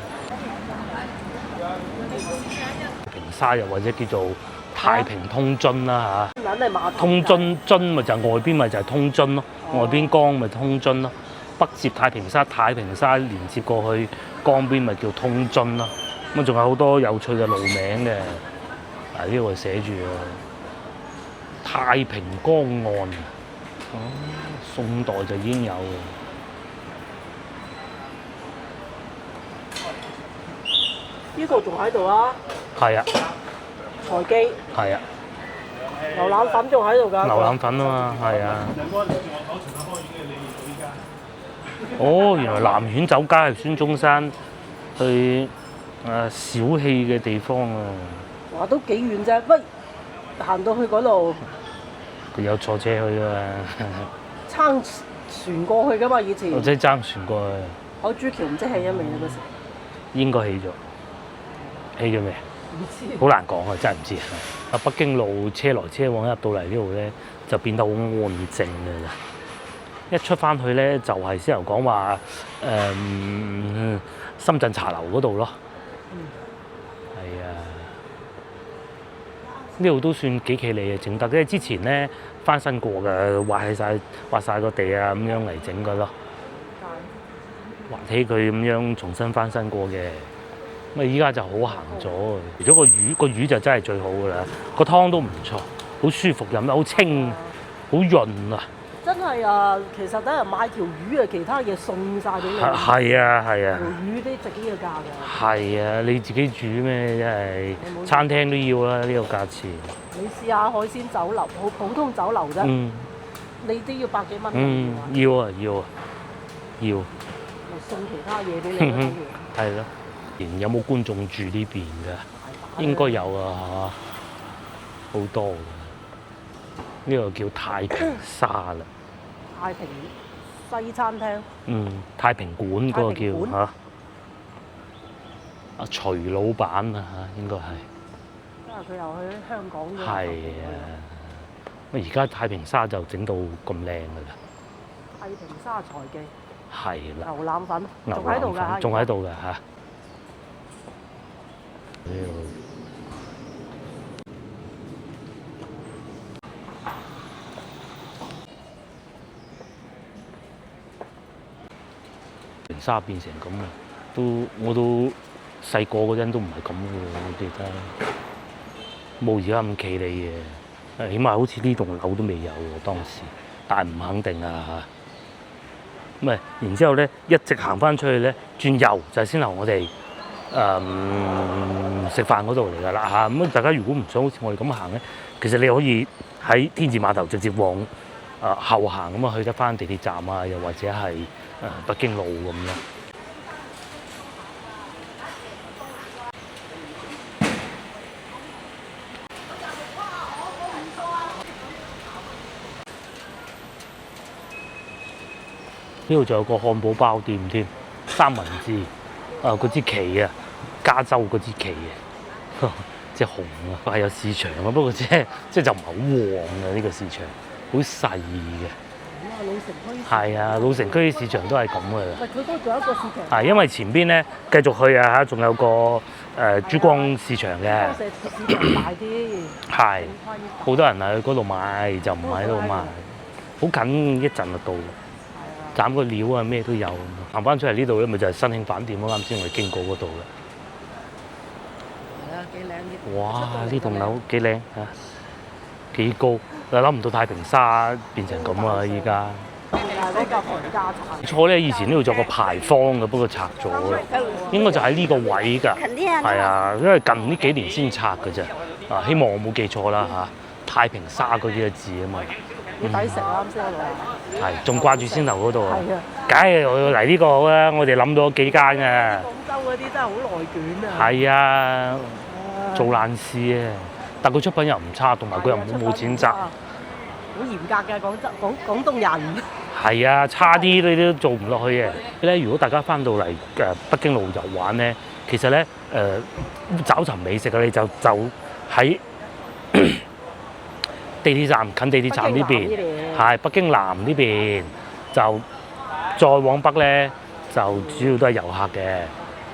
平沙又或者叫做太平通津啦嚇，通津咪就係外邊咪就係通津咯，外邊江咪通津咯，北接太平沙，太平沙連接過去江邊咪叫通津咯。咁啊，仲有好多有趣嘅路名嘅，呢度寫住太平江岸，宋代就已經有嘅。呢個仲喺度啊，係啊，財記係啊，牛腩粉仲喺度㗎。牛腩粉啊嘛，係啊。哦，原來南苑酒家係孫中山去小憩嘅地方啊！哇，都幾遠啫，不行到去嗰度。佢有坐車去啊，撐船過去㗎嘛，以前。或者爭船過去。海珠橋唔知起咗未啊？嗰時。應該起咗，起咗未？唔知。好難講啊，真係唔知啊！北京路車來車往入到嚟呢度咧，就變得好安靜㗎啦。一出翻去咧，就係先頭講話深圳茶樓嗰度咯。係啊，呢度都算幾企理啊，整得，因為之前咧翻新過嘅，挖晒個地啊，咁樣嚟整嘅咯。挖起佢咁樣重新翻新過嘅，咁啊依家就好行咗。除咗個魚就真係最好㗎啦，個湯都唔錯，好舒服飲得好清，好潤啊！真係啊，其實等人買條魚啊，其他嘢送晒俾你。係啊係啊。條魚都值呢個價㗎。係啊，你自己煮咩？真係餐廳都要啦，呢個價錢。你試下海鮮酒樓，好普通酒樓啫。你都要百幾蚊。要啊要啊要。送其他嘢俾你咯。係咯。有冇觀眾住呢邊㗎？應該有啊，係嘛？好多㗎。呢個叫太平沙啦。太平西餐廳。太平館嗰個叫嚇。阿徐老闆啊嚇，應該係。因為佢又去香港嘅。係啊。而家太平沙就整到咁靚㗎啦。太平沙財記。係啦。牛腩粉仲喺度㗎，仲喺度㗎嚇。沙變成咁啊！我都細個嗰陣都唔係咁嘅，我記得冇而家咁企理嘅，起碼好似呢棟樓都未有喎當時，但係唔肯定啊嚇。咁啊，然之後咧一直行翻出去咧，轉右就係先頭我哋食飯嗰度嚟㗎啦嚇。咁大家如果唔想好似我哋咁行咧，其實你可以喺天字碼頭直接往後行咁啊，去得翻地鐵站啊，又或者係北京路咁咯。呢度仲有個漢堡包店添，三文治嗰支旗啊，加州嗰支旗啊，即係紅啊，係有市場啊，不過即係就唔係好旺啊呢個市場，好細嘅。老城區。係啊，老城區市場都係咁嘅。佢都仲有一個市場。係因為前邊咧繼續去啊嚇，仲有個珠江市場嘅。市場大啲。係。好多人係去嗰度買，就唔喺度買。好近一陣就到。斬個料啊，咩都有。行翻出嚟呢度咧，咪就係新興飯店咯。啱先我哋經過嗰度嘅。係啊，幾靚啲。哇！呢棟樓幾靚嚇，幾高。又諗唔到太平沙變成咁啊！依家。嗰架平價茶。錯咧，以前呢度仲有個牌坊嘅，不過拆咗啦。應該就喺呢個位㗎。係啊，因為近呢幾年先拆嘅啫。啊，希望我冇記錯啦嚇。太平沙嗰幾個字啊嘛。要抵食啊！啱先嗰度係，仲掛住先頭嗰度啊！係啊，梗係我要嚟呢個好啦，我哋諗到幾間嘅。廣州嗰啲真係好內卷啊！係啊，做爛事啊！但佢出品又唔差，同埋佢又冇錢賺。好嚴格嘅廣東人。係啊，差啲你都做唔落去嘅。咧，如果大家翻到嚟北京路遊玩咧，其實咧找尋美食啊，你就喺地鐵站近地鐵站呢邊，係北京南呢邊，就再往北咧，就主要都係遊客嘅。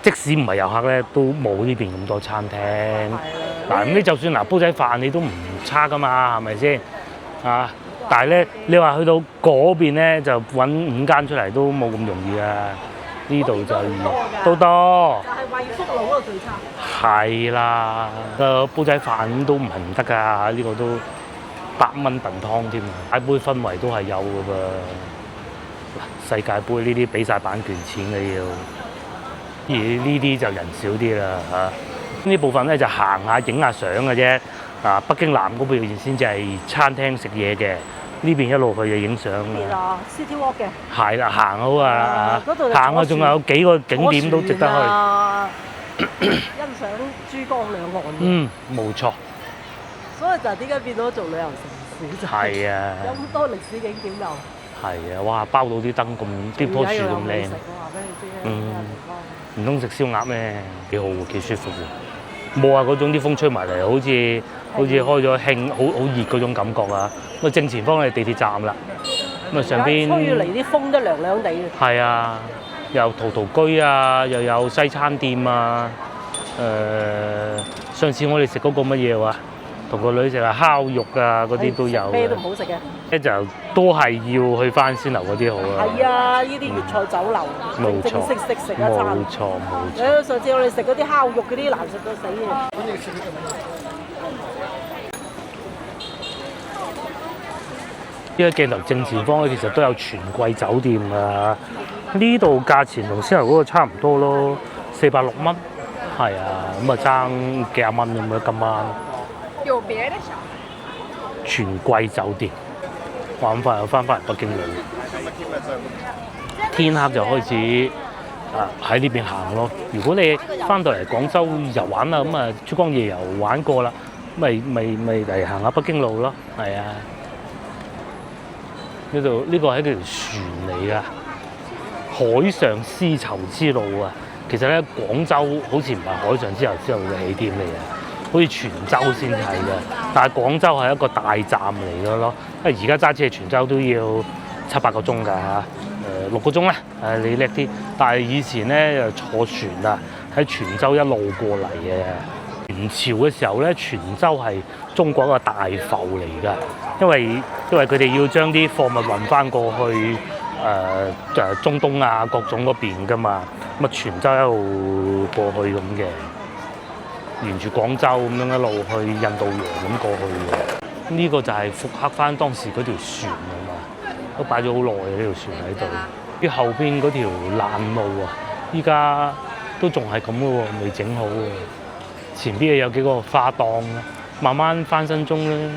即使唔係遊客咧，都冇呢邊咁多餐廳。嗱，咁你就算煲仔飯你都唔差噶嘛，係咪先？啊！但係咧，你話去到嗰邊咧，就揾5間出嚟都冇咁容易啊！呢度就都多。就係惠福路嗰度最差。係啦，個煲仔飯都唔係唔得㗎，呢個都8蚊燉湯添，大杯氛圍都係有㗎噃。世界盃呢啲俾晒版權錢嘅要，而呢啲就人少啲啦嚇。呢部分咧就行下影下相嘅啫。北京南嗰邊先至係餐廳食嘢嘅，呢邊一路去就影相。邊啊 City Walk 嘅。係啦，行好啊，嗰度行啊，仲有幾個景點都值得去。欣賞珠江兩岸。冇錯。所以就點解變咗做旅遊城市？係啊。有咁多歷史景點又。係啊，哇！包到啲燈咁，啲棵樹咁靚。我話俾你知。唔通食燒鴨咩？幾好喎，幾舒服喎。冇啊，嗰種啲風吹埋嚟，好似開咗興，好熱嗰種感覺啊！咁啊，正前方係地鐵站啦。咁啊，上邊吹嚟啲風都涼涼地嘅。係啊，有陶陶居啊，又有西餐店啊。上次我哋食嗰個乜嘢話？同個女食下烤肉啊，嗰啲都有。咩都唔好食嘅。咧就都係要去翻先樓嗰啲好啊。係啊，呢啲粵菜酒樓，正式食一餐。冇錯。上次我哋食嗰啲烤肉嗰啲難食到死嘅。呢個鏡頭正前方咧，其實都有全季酒店啊。呢度價錢同先樓嗰個差唔多咯，460蚊。係啊，咁啊爭幾廿蚊咁樣今晚。有別的小孩。全季酒店，玩法又翻嚟北京路。天黑就開始喺呢邊行咯。如果你翻到嚟廣州遊玩啦，咁啊珠江夜遊玩過啦，咪嚟行下北京路咯。係啊，呢個係一條船嚟㗎，海上絲綢之路啊。其實咧，廣州好似唔係海上絲綢之路嘅起點嚟嘅。好似泉州先係嘅，但係廣州係一個大站嚟嘅咯。因為而家揸車去泉州都要7-8個鐘㗎嚇，6個鐘啦。你叻啲，但係以前咧就坐船啊，喺泉州一路過嚟嘅。元朝嘅時候咧，泉州係中國一個大埠嚟㗎，因為佢哋要將啲貨物運翻過去中東啊各種嗰邊㗎嘛，咁啊泉州一路過去咁嘅。沿住廣州咁樣一路去印度洋咁過去嘅，呢個就係復刻翻當時嗰條船啊嘛，都擺咗好耐嘅呢條船喺度。啲後邊嗰條爛路啊，依家都仲係咁嘅喎，未整好喎。前邊有幾個花檔，慢慢翻新中啦。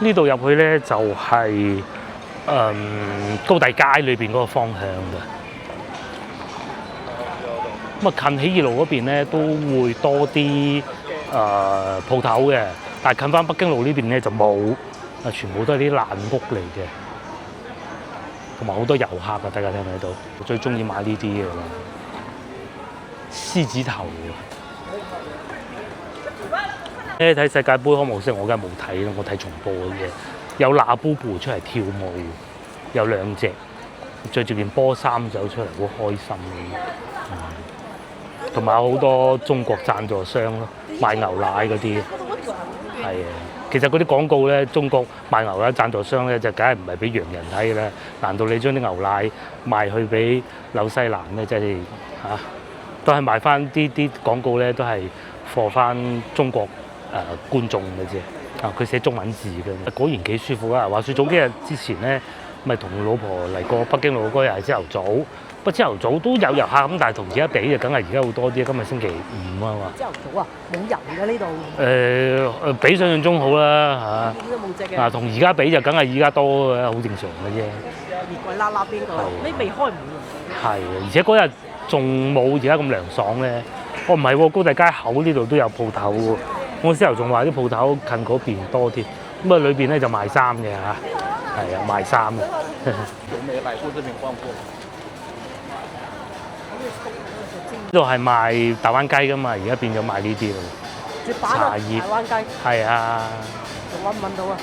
呢度入去咧就係高第街裏邊嗰個方向嘅。咁啊，近起義路嗰邊咧都會多啲鋪頭嘅，但係近翻北京路呢邊咧就冇，全部都係啲爛屋嚟嘅，同埋好多遊客啊！大家睇唔睇到？我最中意買呢啲嘅啦，獅子頭睇世界盃開幕式，我梗係冇睇啦，我睇重播嘅啫。有那布布出嚟跳舞，有2隻，着住件波衫走出嚟，好開心嘅。同埋有好多中國贊助商咯，賣牛奶嗰啲，係啊。其實嗰啲廣告咧，中國賣牛奶贊助商咧，就梗係唔係俾洋人睇嘅啦。難道你將啲牛奶賣去俾紐西蘭咧？即係嚇，都係賣翻啲廣告咧，都係貨翻中國觀眾嘅啫。佢寫中文字嘅，果然幾舒服啊！話説早幾日之前咧，咪同老婆嚟過北京路嗰日係朝頭早。不過朝頭早都有遊客咁，但係同而家比就梗係而家好多啲。今日星期5啊嘛。朝頭早啊，冇人㗎呢度。比想象中好啦嚇。都冇隻嘅。同而家比就梗係而家多嘅，好正常嘅啫。熱鬼啦啦邊個？你未開門喎。係，而且嗰日仲冇而家咁涼爽咧。唔係喎，高第街口呢度都有鋪頭喎。我先頭仲話啲鋪頭近嗰邊多啲，咁啊裏邊咧就賣衫嘅嚇。係啊，賣衫嘅。從美百貨這邊換貨。呢度係賣大灣雞噶嘛，而家變咗賣呢啲咯。茶葉。大灣雞。係啊。仲揾唔揾到啊？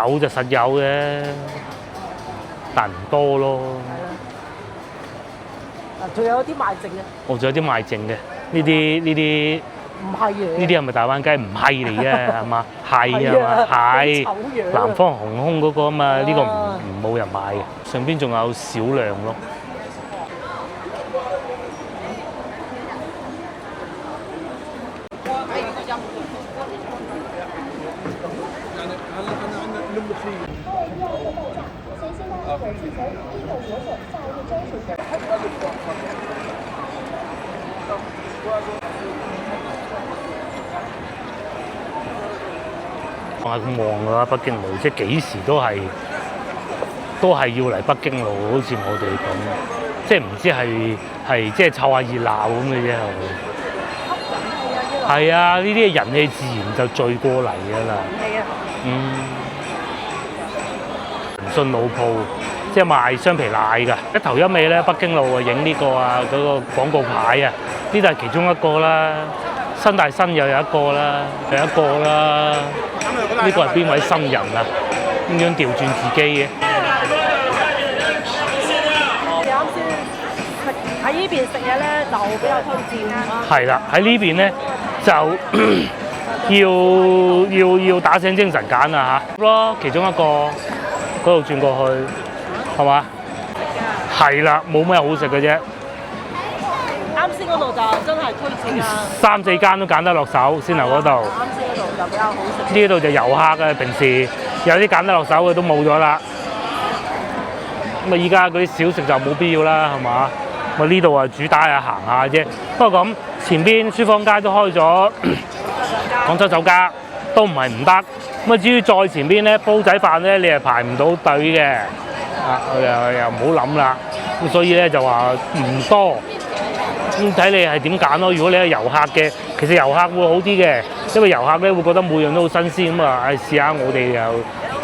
有就實有嘅，但唔多咯。係啦。仲有啲賣剩嘅。仲有啲賣剩嘅，呢啲。唔係嘅。呢啲係咪大灣雞？唔係嚟嘅，係嘛？係啊嘛，係。南方航空嗰個啊嘛，呢個冇人買嘅。上邊仲有少量咯。係咁旺㗎啦，北京路即係幾時都係要嚟北京路，好似我哋咁，即係唔知係即係湊下熱鬧咁嘅啫。係啊，呢啲人氣自然就聚過嚟㗎啦。誠信老鋪即係賣雙皮奶㗎，一頭一尾咧，北京路啊影呢個啊嗰個廣告牌啊，呢度係其中一個啦。新大新又有一個啦，有一個啦。呢個係邊位新人啊？咁樣調轉自己嘅。你啱先喺呢邊食嘢咧，就比較推薦啦。係啦，喺呢邊咧就要打醒精神揀啊嚇咯，其中一個嗰度轉過去，係嘛？係啦，冇咩好食嘅啫。啱先嗰度就真係推薦啊！3、4間都揀得落手，先頭嗰度。啱先嗰度就比較好食。呢度就遊客嘅，平時有啲揀得落手嘅都冇咗啦。咁啊，依家嗰啲小食就冇必要啦，係嘛？咁啊，呢度啊主打係行下啫。不過咁前邊書坊街都開咗廣州酒家，都唔係唔得。咁啊，至於再前邊咧，煲仔飯咧，你係排唔到隊嘅。啊，又唔好諗啦。咁所以咧就話唔多。咁睇你係點揀咯。如果你係遊客嘅，其實遊客會好啲嘅，因為遊客咧會覺得每樣都好新鮮咁啊。試下我哋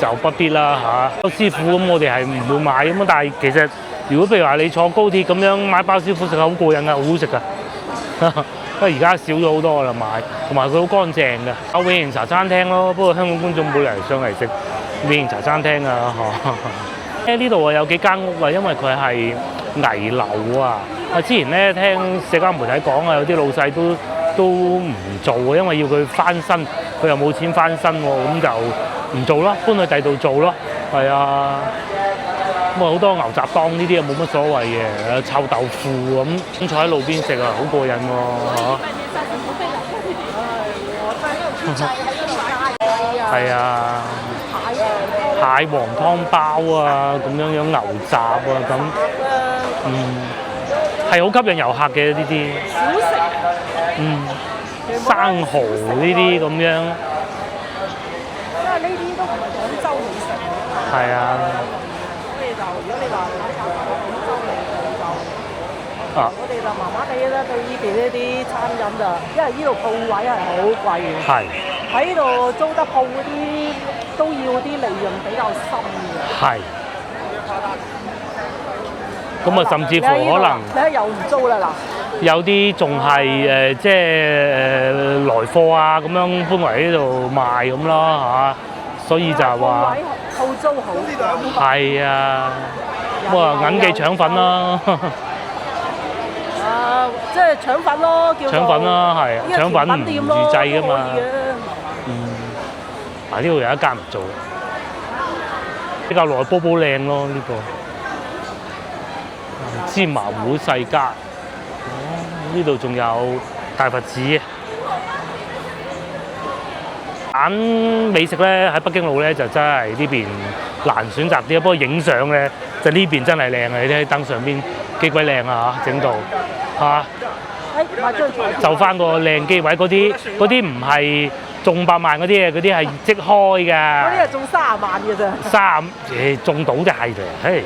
就不必啦嚇。師傅咁我哋係唔會買咁啊。但係其實如果譬如話你坐高鐵咁樣買包師傅食好過癮㗎，好好食㗎。不過而家少咗好多啦買，同埋佢好乾淨㗎。有永盈茶餐廳咯，不過香港觀眾冇嚟上嚟食永盈茶餐廳啊嚇。呢度啊有幾間屋啊，因為佢係危樓啊。之前咧聽社交媒體講啊，有啲老細都唔做啊，因為要佢翻新，佢又冇錢翻新喎，咁就唔做咯，搬去第度做咯。係啊，咁啊好多牛雜檔呢啲啊冇乜所謂嘅，臭豆腐咁坐喺路邊食啊，好過癮喎嚇。係啊，蟹黃湯包啊，咁樣牛雜啊咁，係好吸引遊客嘅呢啲。小食。生蠔呢啲咁樣。因為呢啲都唔係廣州美食。係啊。所以就如果你話睇下廣州味就我哋就麻麻地啦，對呢邊呢啲餐飲就，因為呢度鋪位係好貴嘅。係。喺呢度租得鋪嗰啲都要啲利潤比較深嘅。係。咁啊，甚至乎可能你喺又唔租啦嗱。有啲仲係即係來貨啊，咁樣搬嚟呢度賣咁咯嚇，所以就係話鋪租好。係啊，咁啊銀記腸粉啦。即係腸粉咯，叫腸粉啦，係腸粉唔預製噶嘛。呢度有一間唔做，比較耐煲煲靚咯呢個。芝麻糊世家，呢度仲有大佛寺。揀美食咧喺北京路咧就真係呢邊難選擇啲，不過影相咧就呢邊真係靚啊！你睇燈上邊幾鬼靚啊嚇，整到嚇。就翻個靚機位，嗰啲唔係中100萬嗰啲嘅，嗰啲係即開㗎。嗰啲係中30萬嘅啫。中到就係嘅，嘿。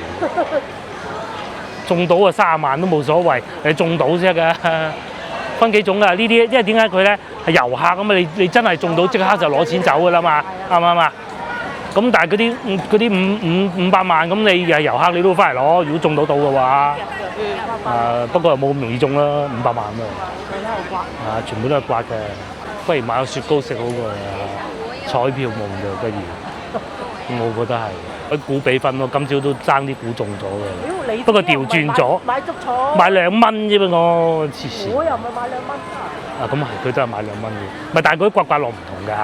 中到啊30萬都冇所謂，你中到先得㗎。分幾種㗎？呢啲因為點解佢咧係遊客咁啊？你真係中到即刻就攞錢走㗎啦嘛，啱唔啱啊？咁但係嗰啲500萬咁，你係遊客你都翻嚟攞。如果中到嘅話，不過又冇咁容易中啦，500萬啊！全部都係刮嘅，不如買個雪糕食好過啦。彩票夢就不如，我覺得係。估比分咯，今朝都爭啲估中咗嘅。不過調轉咗，買足彩，買2蚊啫嘛，我黐線。我又唔係買2蚊啊！咁係，佢都係買2蚊嘅。唔係，但係嗰啲刮刮樂唔同㗎，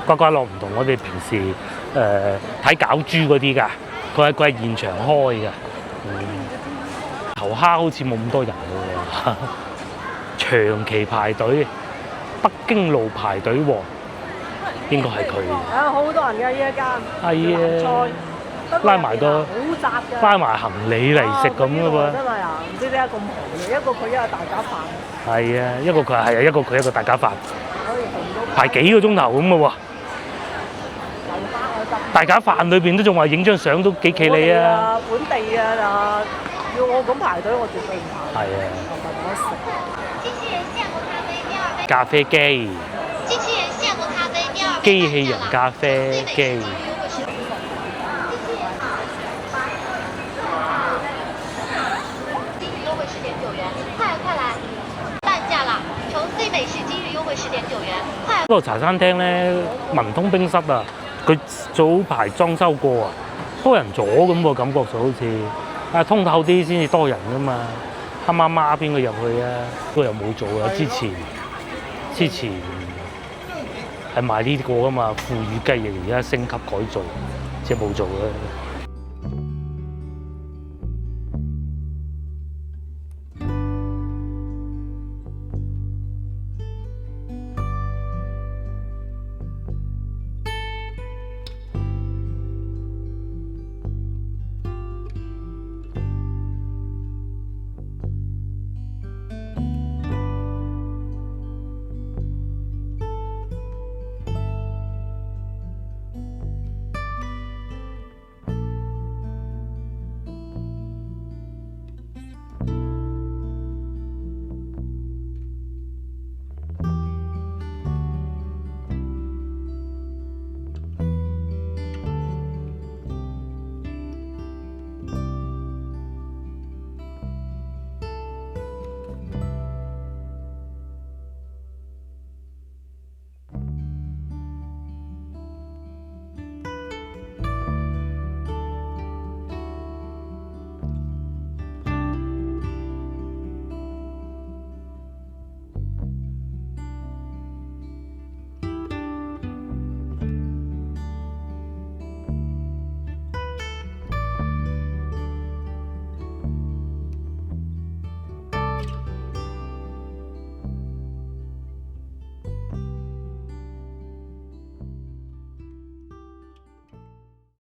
刮刮樂唔同我哋平時睇攪珠嗰啲㗎，佢係現場開㗎。頭蝦好似冇咁多人㗎喎，長期排隊，北京路排隊王，應該係佢。好多人㗎呢一間。係啊。拉埋行李嚟食咁嘅喎。真係啊！唔知點解咁紅嘅，一個佢一個大家飯。係啊，一個佢係一個佢一個大家飯。排幾個鐘頭咁嘅喎。大家飯裏邊都仲話影張相都幾企理啊！本地啊，要我咁排隊，我絕對唔排。係啊，同埋我食。機器人現磨咖啡第二杯。咖啡機。機器人現磨咖啡第二杯。機器人咖啡機。優惠10.9元，快來！半價啦！從最美式金魚優惠10.9元，快！嗰個茶餐廳咧，文通冰室啊，佢早排裝修過啊，多人咗咁喎，感覺就好似啊通透啲先至多人噶嘛，黑媽媽邊個入去啊？不過又冇做啊，之前係賣呢個噶嘛，富裕雞翼而家升級改造，即係冇做啦。